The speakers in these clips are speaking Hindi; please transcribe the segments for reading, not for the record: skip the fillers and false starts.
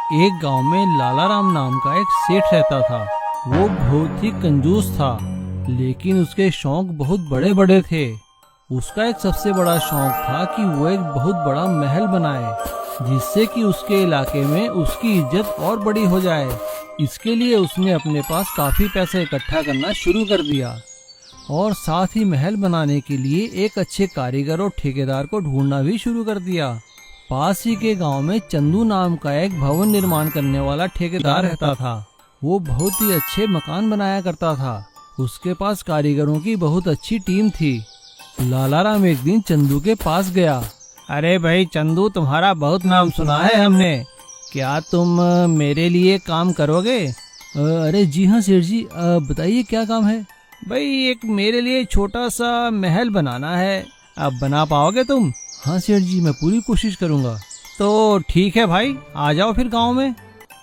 एक गांव में लाला राम नाम का एक सेठ रहता था। वो बहुत ही कंजूस था, लेकिन उसके शौक बहुत बड़े बड़े थे। उसका एक सबसे बड़ा शौक था कि वो एक बहुत बड़ा महल बनाए, जिससे कि उसके इलाके में उसकी इज्जत और बड़ी हो जाए। इसके लिए उसने अपने पास काफी पैसे इकट्ठा करना शुरू कर दिया और साथ ही महल बनाने के लिए एक अच्छे कारीगर और ठेकेदार को ढूंढना भी शुरू कर दिया। पास ही के गांव में चंदू नाम का एक भवन निर्माण करने वाला ठेकेदार रहता था। वो बहुत ही अच्छे मकान बनाया करता था। उसके पास कारीगरों की बहुत अच्छी टीम थी। लाला राम एक दिन चंदू के पास गया। अरे भाई चंदू, तुम्हारा बहुत नाम सुना है हमने, क्या तुम मेरे लिए काम करोगे? अरे जी हाँ सेठ जी, बताइए क्या काम है? भाई एक मेरे लिए छोटा सा महल बनाना है, अब बना पाओगे तुम? हाँ सेठ जी, मैं पूरी कोशिश करूँगा। तो ठीक है भाई, आ जाओ फिर गांव में।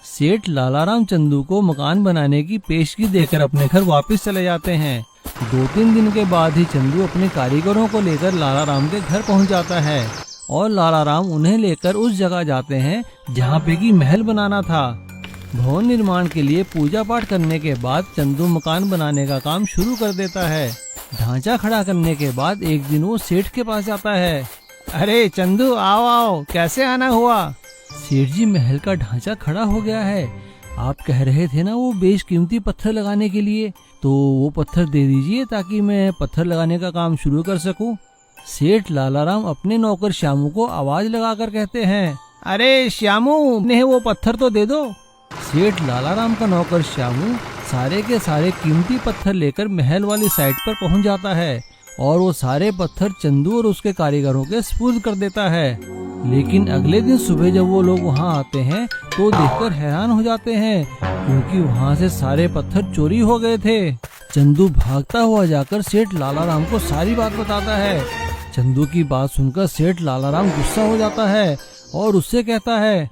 सेठ लाला राम चंदू को मकान बनाने की पेशगी देकर अपने घर वापस चले जाते हैं। 2-3 दिन के बाद ही चंदू अपने कारीगरों को लेकर लाला राम के घर पहुंच जाता है और लाला राम उन्हें लेकर उस जगह जाते हैं जहां पे की महल बनाना था। भवन निर्माण के लिए पूजा पाठ करने के बाद चंदू मकान बनाने का काम शुरू कर देता है। ढांचा खड़ा करने के बाद एक दिन वो सेठ के पास जाता है। अरे चंदू, आओ आओ, कैसे आना हुआ? सेठ जी, महल का ढांचा खड़ा हो गया है। आप कह रहे थे ना वो बेशकीमती पत्थर लगाने के लिए, तो वो पत्थर दे दीजिए ताकि मैं पत्थर लगाने का काम शुरू कर सकूं। सेठ लाला राम अपने नौकर श्यामू को आवाज लगाकर कहते हैं, अरे श्यामू, उन्हें वो पत्थर तो दे दो। सेठ लाला राम का नौकर श्यामू सारे के सारे कीमती पत्थर लेकर महल वाली साइड पर पहुंच जाता है और वो सारे पत्थर चंदू और उसके कारीगरों के सुपुर्द कर देता है। लेकिन अगले दिन सुबह जब वो लोग वहां आते हैं तो देखकर हैरान हो जाते हैं, क्योंकि वहां से सारे पत्थर चोरी हो गए थे। चंदू भागता हुआ जाकर सेठ लाला राम को सारी बात बताता है। चंदू की बात सुनकर सेठ लाला राम गुस्सा हो जाता है और उससे कहता है,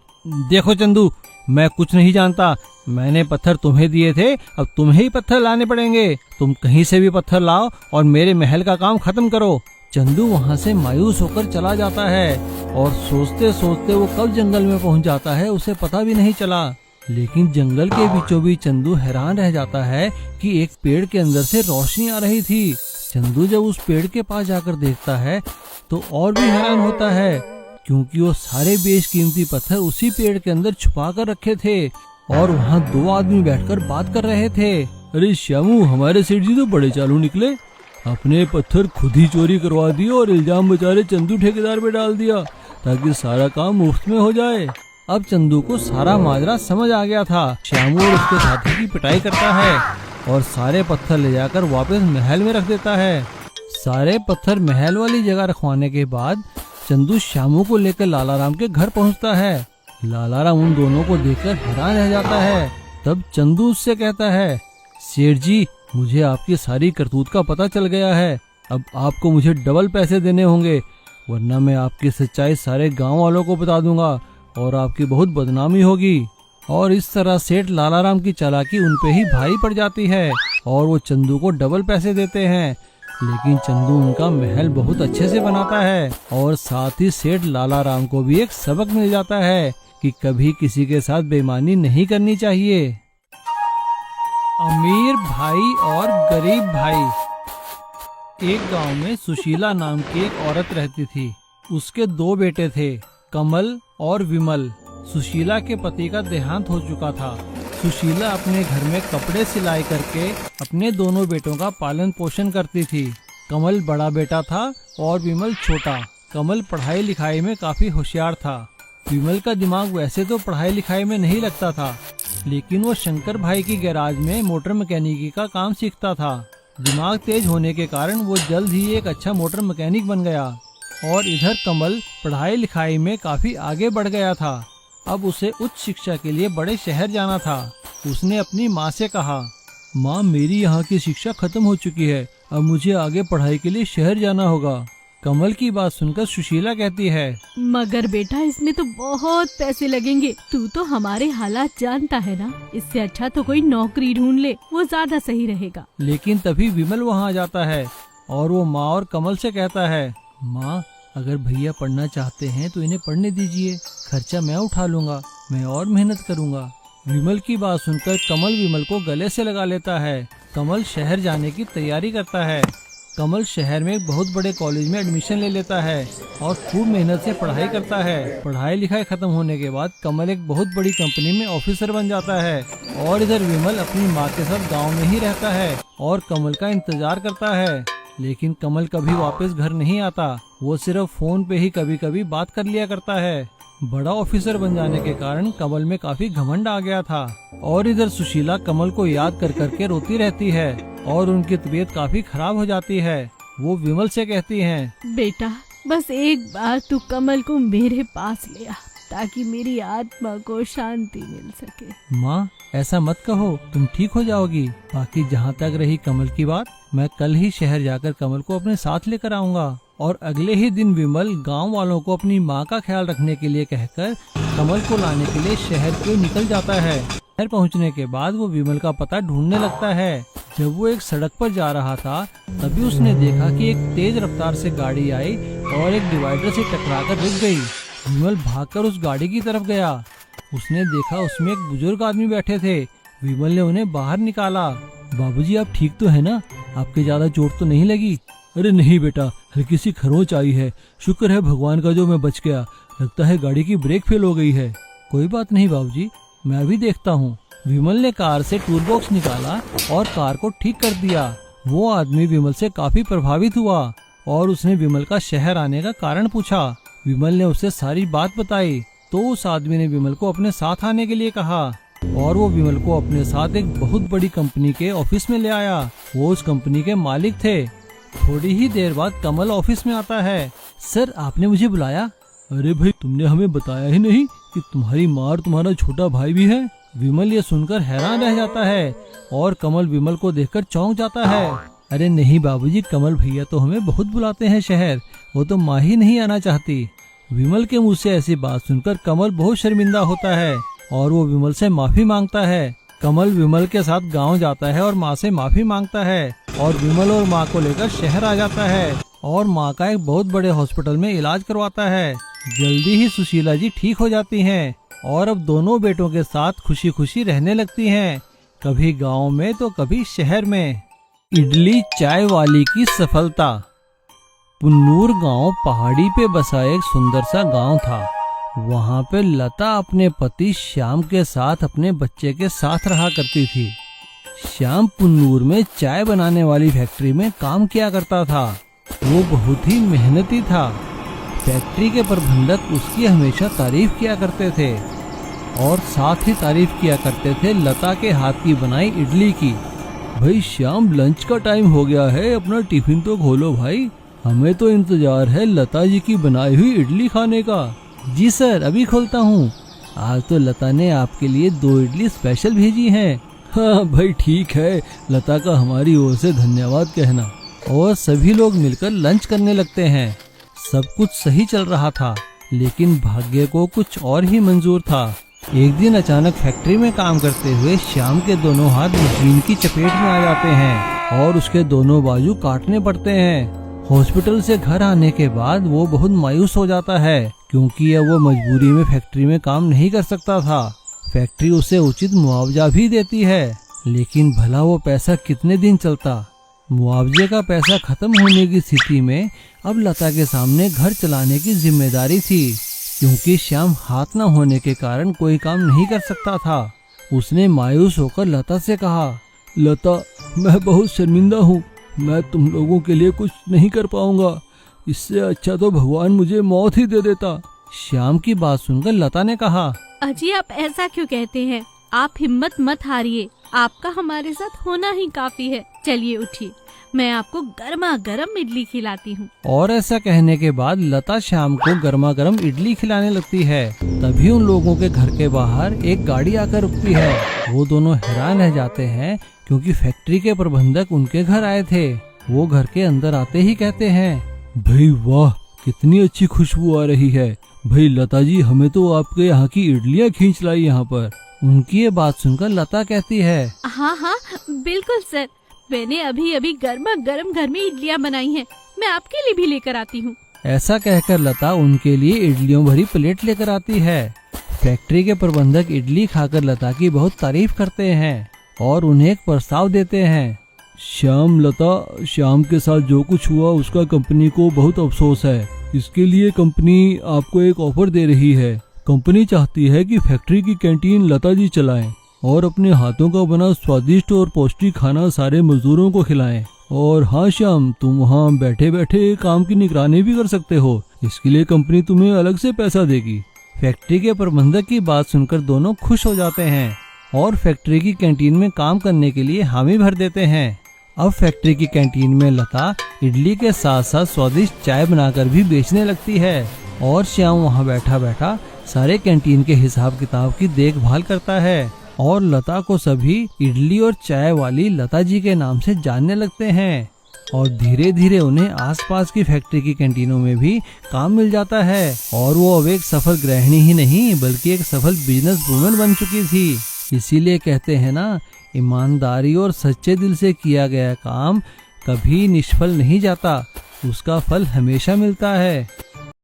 देखो चंदू, मैं कुछ नहीं जानता, मैंने पत्थर तुम्हें दिए थे, अब तुम्हें ही पत्थर लाने पड़ेंगे। तुम कहीं से भी पत्थर लाओ और मेरे महल का काम खत्म करो। चंदू वहाँ से मायूस होकर चला जाता है और सोचते सोचते वो कब जंगल में पहुँच जाता है उसे पता भी नहीं चला। लेकिन जंगल के बीचों बीच चंदू हैरान रह जाता है कि एक पेड़ के अंदर से रोशनी आ रही थी। चंदू जब उस पेड़ के पास जाकर देखता है तो और भी हैरान होता है, क्योंकि वो सारे बेशकीमती पत्थर उसी पेड़ के अंदर छुपा कर रखे थे और वहाँ 2 आदमी बैठकर बात कर रहे थे। अरे श्यामू, हमारे सेठ जी तो बड़े चालू निकले, अपने पत्थर खुद ही चोरी करवा दिए और इल्जाम बेचारे चंदू ठेकेदार पे डाल दिया ताकि सारा काम मुफ्त में हो जाए। अब चंदू को सारा माजरा समझ आ गया था। श्यामू और उसके साथी की पिटाई करता है और सारे पत्थर ले जाकर वापस महल में रख देता है। सारे पत्थर महल वाली जगह रखवाने के बाद चंदू श्यामू को लेकर लाला राम के घर पहुंचता है। लाला राम उन दोनों को देखकर हैरान रह जाता है। तब चंदू उससे कहता है, सेठ जी, मुझे आपकी सारी करतूत का पता चल गया है। अब आपको मुझे डबल पैसे देने होंगे, वरना मैं आपकी सच्चाई सारे गांव वालों को बता दूंगा और आपकी बहुत बदनामी होगी। और इस तरह सेठ लाला राम की चालाकी उन पे ही भारी पड़ जाती है और वो चंदू को डबल पैसे देते हैं। लेकिन चंदू उनका महल बहुत अच्छे से बनाता है और साथ ही सेठ लाला राम को भी एक सबक मिल जाता है कि कभी किसी के साथ बेईमानी नहीं करनी चाहिए। अमीर भाई और गरीब भाई। एक गांव में सुशीला नाम की एक औरत रहती थी। उसके 2 बेटे थे, कमल और विमल। सुशीला के पति का देहांत हो चुका था। सुशीला अपने घर में कपड़े सिलाई करके अपने दोनों बेटों का पालन पोषण करती थी। कमल बड़ा बेटा था और विमल छोटा। कमल पढ़ाई लिखाई में काफी होशियार था। विमल का दिमाग वैसे तो पढ़ाई लिखाई में नहीं लगता था, लेकिन वो शंकर भाई की गैराज में मोटर मैकेनिकी का काम सीखता था। दिमाग तेज होने के कारण वो जल्द ही एक अच्छा मोटर मैकेनिक बन गया। और इधर कमल पढ़ाई लिखाई में काफी आगे बढ़ गया था। अब उसे उच्च शिक्षा के लिए बड़े शहर जाना था। उसने अपनी माँ से कहा, माँ, मेरी यहाँ की शिक्षा खत्म हो चुकी है, अब मुझे आगे पढ़ाई के लिए शहर जाना होगा। कमल की बात सुनकर सुशीला कहती है, मगर बेटा, इसमें तो बहुत पैसे लगेंगे। तू तो हमारे हालात जानता है ना, इससे अच्छा तो कोई नौकरी ढूंढ ले, वो ज्यादा सही रहेगा। लेकिन तभी विमल वहाँ आ जाता है और वो माँ और कमल से कहता है, माँ, अगर भैया पढ़ना चाहते हैं तो इन्हें पढ़ने दीजिए, खर्चा मैं उठा लूंगा। मैं और मेहनत करूँगा। विमल की बात सुनकर कमल विमल को गले से लगा लेता है। कमल शहर जाने की तैयारी करता है। कमल शहर में एक बहुत बड़े कॉलेज में एडमिशन ले लेता है और खूब मेहनत से पढ़ाई करता है। पढ़ाई लिखाई खत्म होने के बाद कमल एक बहुत बड़ी कंपनी में ऑफिसर बन जाता है और इधर विमल अपनी माँ के साथ गांव में ही रहता है और कमल का इंतजार करता है। लेकिन कमल कभी वापस घर नहीं आता। वो सिर्फ फोन पे ही कभी कभी बात कर लिया करता है। बड़ा ऑफिसर बन जाने के कारण कमल में काफी घमंड आ गया था और इधर सुशीला कमल को याद कर करके रोती रहती है और उनकी तबीयत काफी खराब हो जाती है। वो विमल से कहती हैं, बेटा बस एक बार तू कमल को मेरे पास ले आ ताकि मेरी आत्मा को शांति मिल सके। माँ ऐसा मत कहो, तुम ठीक हो जाओगी। बाकी जहाँ तक रही कमल की बात, मैं कल ही शहर जाकर कमल को अपने साथ लेकर आऊंगा। और अगले ही दिन विमल गांव वालों को अपनी माँ का ख्याल रखने के लिए कहकर कमल को लाने के लिए शहर को निकल जाता है। शहर पहुँचने के बाद वो विमल का पता ढूंढने लगता है। जब वो एक सड़क पर जा रहा था तभी उसने देखा कि एक तेज रफ्तार से गाड़ी आई और एक डिवाइडर से टकराकर रुक गई। विमल भागकर उस गाड़ी की तरफ गया। उसने देखा उसमें एक बुजुर्ग आदमी बैठे थे। विमल ने उन्हें बाहर निकाला। बाबूजी आप ठीक तो है ना? आपके ज्यादा चोट तो नहीं लगी? अरे नहीं बेटा, हल्की सी खरोंच आई है। शुक्र है भगवान का जो मैं बच गया। लगता है गाड़ी की ब्रेक फेल हो गई है। कोई बात नहीं बाबूजी, मैं अभी देखता हूँ। विमल ने कार से टूल बॉक्स निकाला और कार को ठीक कर दिया। वो आदमी विमल से काफी प्रभावित हुआ और उसने विमल का शहर आने का कारण पूछा। विमल ने उसे सारी बात बताई तो उस आदमी ने विमल को अपने साथ आने के लिए कहा और वो विमल को अपने साथ एक बहुत बड़ी कंपनी के ऑफिस में ले आया। वो उस कंपनी के मालिक थे। थोड़ी ही देर बाद कमल ऑफिस में आता है। सर आपने मुझे बुलाया? अरे भाई तुमने हमें बताया ही नहीं कि तुम्हारी माँ और तुम्हारा छोटा भाई भी है। विमल ये सुनकर हैरान रह जाता है और कमल विमल को देखकर चौंक जाता है। अरे नहीं बाबूजी, कमल भैया तो हमें बहुत बुलाते हैं शहर, वो तो माँ ही नहीं आना चाहती। विमल के मुंह से ऐसी बात सुनकर कमल बहुत शर्मिंदा होता है और वो विमल से माफी मांगता है। कमल विमल के साथ गांव जाता है और माँ से माफी मांगता है और विमल और माँ को लेकर शहर आ जाता है और माँ का एक बहुत बड़े हॉस्पिटल में इलाज करवाता है। जल्दी ही सुशीला जी ठीक हो जाती हैं और अब दोनों बेटों के साथ खुशी खुशी रहने लगती हैं, कभी गांव में तो कभी शहर में। इडली चाय वाली की सफलता। पुन्नूर गांव पहाड़ी पे बसा एक सुंदर सा गांव था। वहां पे लता अपने पति श्याम के साथ अपने बच्चे के साथ रहा करती थी। श्याम पुन्नूर में चाय बनाने वाली फैक्ट्री में काम किया करता था। वो बहुत ही मेहनती था। फैक्ट्री के प्रबंधक उसकी हमेशा तारीफ किया करते थे और साथ ही तारीफ किया करते थे लता के हाथ की बनाई इडली की। भाई श्याम लंच का टाइम हो गया है, अपना टिफिन तो खोलो भाई, हमें तो इंतजार है लता जी की बनाई हुई इडली खाने का। जी सर अभी खोलता हूँ। आज तो लता ने आपके लिए 2 इडली स्पेशल भेजी हैं। हाँ भाई ठीक है, लता का हमारी ओर से धन्यवाद कहना। और सभी लोग मिलकर लंच करने लगते हैं। सब कुछ सही चल रहा था लेकिन भाग्य को कुछ और ही मंजूर था। एक दिन अचानक फैक्ट्री में काम करते हुए श्याम के दोनों हाथ मशीन की चपेट में आ जाते हैं और उसके दोनों बाजू काटने पड़ते हैं। हॉस्पिटल से घर आने के बाद वो बहुत मायूस हो जाता है क्योंकि अब वो मजबूरी में फैक्ट्री में काम नहीं कर सकता था। फैक्ट्री उसे उचित मुआवजा भी देती है लेकिन भला वो पैसा कितने दिन चलता। मुआवजे का पैसा खत्म होने की स्थिति में अब लता के सामने घर चलाने की जिम्मेदारी थी क्योंकि श्याम हाथ न होने के कारण कोई काम नहीं कर सकता था। उसने मायूस होकर लता से कहा, लता मैं बहुत शर्मिंदा हूँ, मैं तुम लोगों के लिए कुछ नहीं कर पाऊंगा, इससे अच्छा तो भगवान मुझे मौत ही दे देता। श्याम की बात सुनकर लता ने कहा, अजी आप ऐसा क्यों कहते हैं? आप हिम्मत मत हारिए, आपका हमारे साथ होना ही काफी है। चलिए उठिए, मैं आपको गर्मा गर्म इडली खिलाती हूँ। और ऐसा कहने के बाद लता श्याम को गर्मा गर्म इडली खिलाने लगती है। तभी उन लोगों के घर के बाहर एक गाड़ी आकर रुकती है। वो दोनों हैरान रह जाते हैं क्योंकि फैक्ट्री के प्रबंधक उनके घर आए थे। वो घर के अंदर आते ही कहते हैं, भाई वाह कितनी अच्छी खुशबू आ रही है। भाई लता जी हमें तो आपके यहाँ की इडलियाँ खींच लाई यहाँ पर। उनकी ये बात सुनकर लता कहती है, हाँ हाँ बिल्कुल सर, मैंने अभी अभी गर्मा गर्म घर में इडलियाँ बनाई हैं, मैं आपके लिए भी लेकर आती हूँ। ऐसा कहकर लता उनके लिए इडलियों भरी प्लेट लेकर आती है। फैक्ट्री के प्रबंधक इडली खाकर लता की बहुत तारीफ करते हैं और उन्हें एक प्रस्ताव देते हैं। श्याम, लता, श्याम के साथ जो कुछ हुआ उसका कंपनी को बहुत अफसोस है। इसके लिए कंपनी आपको एक ऑफर दे रही है। कंपनी चाहती है कि फैक्ट्री की कैंटीन लता जी चलाएं और अपने हाथों का बना स्वादिष्ट और पौष्टिक खाना सारे मजदूरों को खिलाएं। और हाँ श्याम, तुम वहाँ बैठे बैठे काम की निगरानी भी कर सकते हो। इसके लिए कंपनी तुम्हें अलग से पैसा देगी। फैक्ट्री के प्रबंधक की बात सुनकर दोनों खुश हो जाते हैं और फैक्ट्री की कैंटीन में काम करने के लिए हामी भर देते हैं। अब फैक्ट्री की कैंटीन में लता इडली के साथ साथ स्वादिष्ट चाय बनाकर भी बेचने लगती है और श्याम वहाँ बैठा बैठा सारे कैंटीन के हिसाब किताब की देखभाल करता है और लता को सभी इडली और चाय वाली लता जी के नाम से जानने लगते हैं और धीरे धीरे उन्हें आसपास की फैक्ट्री की कैंटीनों में भी काम मिल जाता है और वो अब एक सफल गृहिणी ही नहीं बल्कि एक सफल बिजनेस वुमन बन चुकी थी। इसीलिए कहते हैं ना, ईमानदारी और सच्चे दिल से किया गया काम कभी निष्फल नहीं जाता, उसका फल हमेशा मिलता है।